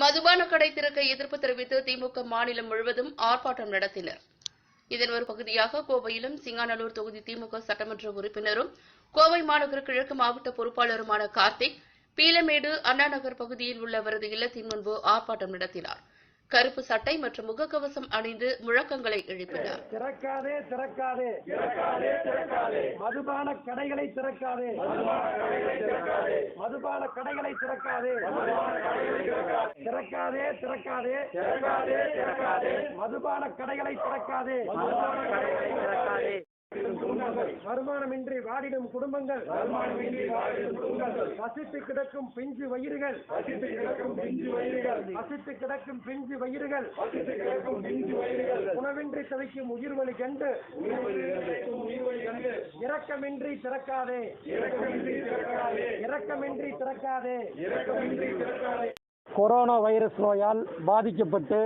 மதுபான கடை திறக்க எதிர்ப்பு தெரிவித்து திமுக மாநிலம் முழுவதும் ஆர்ப்பாட்டம் நடத்தினர். இதன் ஒரு பகுதியாக கோவையிலும் சிங்காநல்லூர் தொகுதி திமுக சட்டமன்ற உறுப்பினரும் கோவை மாநகர கிழக்கு மாவட்ட பொறுப்பாளருமான கார்த்திக் பீலமேடு அண்ணாநகர் பகுதியில் உள்ள அவரது இல்லத்தின் முன்பு ஆர்ப்பாட்டம் நடத்தினார். கருப்பு சட்டை மற்றும் முகக்கவசம் அணிந்து முழக்கங்களை எழுப்பினார். திறக்காதே திறக்காதே மதுபான கடைகளை திறக்காதே மதுபான கடைகளை திறக்காதே திறக்காதே திறக்காதே மதுபான கடைகளை திறக்காதே வருமானமின்றி வாடிடும் குடும்பங்கள் பசித்து கிடக்கும் பிஞ்சு வயிறுகள் பசித்து கிடக்கும் பிஞ்சு வயிறுகள் உணவின்றி தவிக்கும் உயிர்வலி கண்டு இரக்கமின்றி திறக்காதே இரக்கமின்றி திறக்காதே. கொரோனா வைரஸ் நோயால் பாதிக்கப்பட்டு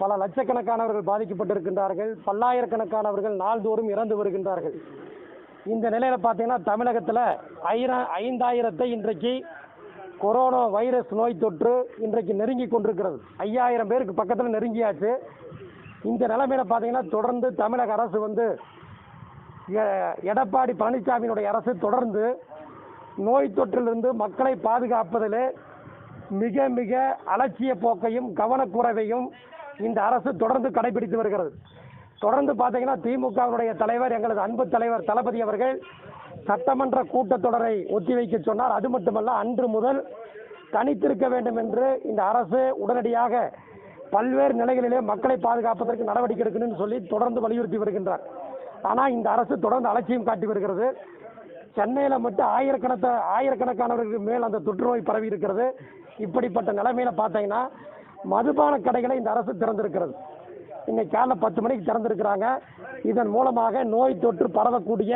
பல லட்சக்கணக்கானவர்கள் பாதிக்கப்பட்டிருக்கின்றார்கள். பல்லாயிரக்கணக்கானவர்கள் நாள்தோறும் இறந்து வருகின்றார்கள். இந்த நிலையில் பார்த்தீங்கன்னா தமிழகத்தில் 5000 இன்றைக்கு கொரோனா வைரஸ் நோய் தொற்று இன்றைக்கு நெருங்கி கொண்டிருக்கிறது. 5000 பேருக்கு பக்கத்தில் நெருங்கியாச்சு. இந்த நிலைமையில் பார்த்தீங்கன்னா தொடர்ந்து தமிழக அரசு எடப்பாடி பழனிசாமியினுடைய அரசு தொடர்ந்து நோய் தொற்றிலிருந்து மக்களை பாதுகாப்பதில் மிக மிக அலட்சிய போக்கையும் கவனக்குறைவையும் இந்த அரசு தொடர்ந்து கடைபிடித்து வருகிறது. தொடர்ந்து பார்த்தீங்கன்னா திமுகவினுடைய தலைவர், எங்களது அன்பு தலைவர் தளபதி அவர்கள் சட்டமன்ற கூட்டத்தொடரை ஒத்திவைக்க சொன்னார். அது மட்டுமல்ல, அன்று முதல் தனித்திருக்க வேண்டும் என்று இந்த அரசு உடனடியாக பல்வேறு நிலைகளிலே மக்களை பாதுகாப்பதற்கு நடவடிக்கை எடுக்கணும்னு சொல்லி தொடர்ந்து வலியுறுத்தி வருகின்றார். ஆனால் இந்த அரசு தொடர்ந்து அலட்சியம் காட்டி வருகிறது. சென்னையில் மட்டும் ஆயிரக்கணக்கானவர்களுக்கு மேல் அந்த தொற்று நோய் பரவி இருக்கிறது. இப்படிப்பட்ட நிலைமையில பார்த்தீங்கன்னா மதுபான கடைகளை இந்த அரசு திறந்திருக்கிறது. இன்னைக்கு காலைல 10 மணிக்கு திறந்திருக்கிறாங்க. இதன் மூலமாக நோய் தொற்று பரவக்கூடிய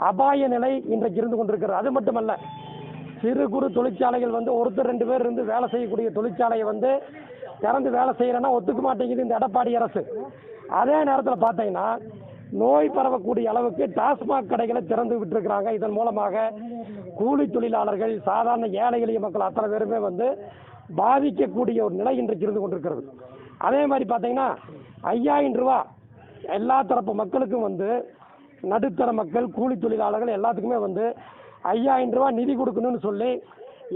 அபாய நிலை இன்றைக்கு இருந்து கொண்டிருக்கிறது. அது மட்டுமல்ல, சிறு குறு தொழிற்சாலைகள் ஒருத்தர் 2 பேர் இருந்து வேலை செய்யக்கூடிய தொழிற்சாலையை திறந்து வேலை செய்யறேன்னா ஒத்துக்க மாட்டேங்குது இந்த எடப்பாடி அரசு. அதே நேரத்தில் பார்த்தீங்கன்னா நோய் பரவக்கூடிய அளவுக்கு டாஸ்மாக் கடைகளை திறந்து விட்டுருக்கிறாங்க. இதன் மூலமாக கூலி தொழிலாளர்கள், சாதாரண ஏழை எளிய மக்கள் அத்தனை பேருமே பாதிக்கக்கூடிய ஒரு நிலை இன்றைக்கு இருந்து கொண்டிருக்கிறது. அதே மாதிரி பார்த்தீங்கன்னா 5000 ரூபா எல்லா தரப்பு மக்களுக்கும் நடுத்தர மக்கள், கூலி தொழிலாளர்கள் எல்லாத்துக்குமே 5000 ரூபா நிதி கொடுக்கணும்னு சொல்லி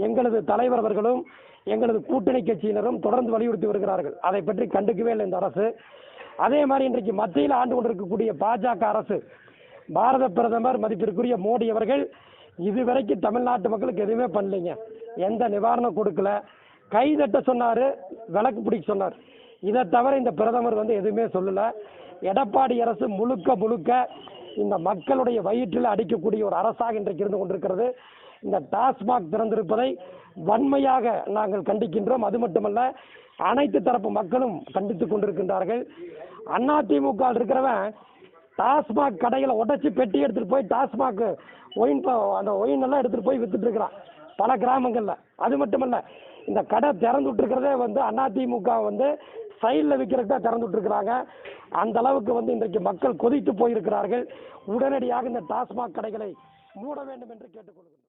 எங்களது தலைவர் அவர்களும் எங்களது கூட்டணி கட்சியினரும் தொடர்ந்து வலியுறுத்தி வருகிறார்கள். அதை பற்றி கண்டுக்கவே இல்லை இந்த அரசு. அதே மாதிரி இன்றைக்கு மத்தியில் ஆண்டு கொண்டிருக்கக்கூடிய பாஜக அரசு, பாரத பிரதமர் மதிப்பிற்குரிய மோடி அவர்கள் இதுவரைக்கும் தமிழ்நாட்டு மக்களுக்கு எதுவுமே பண்ணலைங்க. எந்த நிவாரணம் கொடுக்கல. கைதட்ட சொன்னார், விளக்கு பிடிக்க சொன்னார். இதை தவிர இந்த பிரதமர் எதுவுமே சொல்லலை. எடப்பாடி அரசு முழுக்க இந்த மக்களுடைய வயிற்றில் அடிக்கக்கூடிய ஒரு அரசாக இன்றைக்கு இருந்து கொண்டிருக்கிறது. இந்த டாஸ்மாக் திறந்திருப்பதை வன்மையாக நாங்கள் கண்டிக்கின்றோம். அது மட்டுமல்ல, அனைத்து தரப்பு மக்களும் கண்டித்துக் கொண்டிருக்கின்றார்கள். அதிமுக இருக்கிறவன் டாஸ்மாக் கடைகளை உடைச்சி பெட்டி எடுத்துட்டு போய் டாஸ்மாக் அந்த ஒயின் எல்லாம் எடுத்துட்டு போய் வித்துட்டு இருக்கிறான் பல கிராமங்கள்ல. அது மட்டுமல்ல, இந்த கடை திறந்து விட்டுருக்கிறதே அதிமுக சைடில் விற்கிறதுக்கு தான் திறந்து விட்டுருக்கிறாங்க. அந்த அளவுக்கு இன்றைக்கு மக்கள் கொதித்து போயிருக்கிறார்கள். உடனடியாக இந்த டாஸ்மாக் கடைகளை மூட வேண்டும் என்று கேட்டுக்கொள்கிறோம்.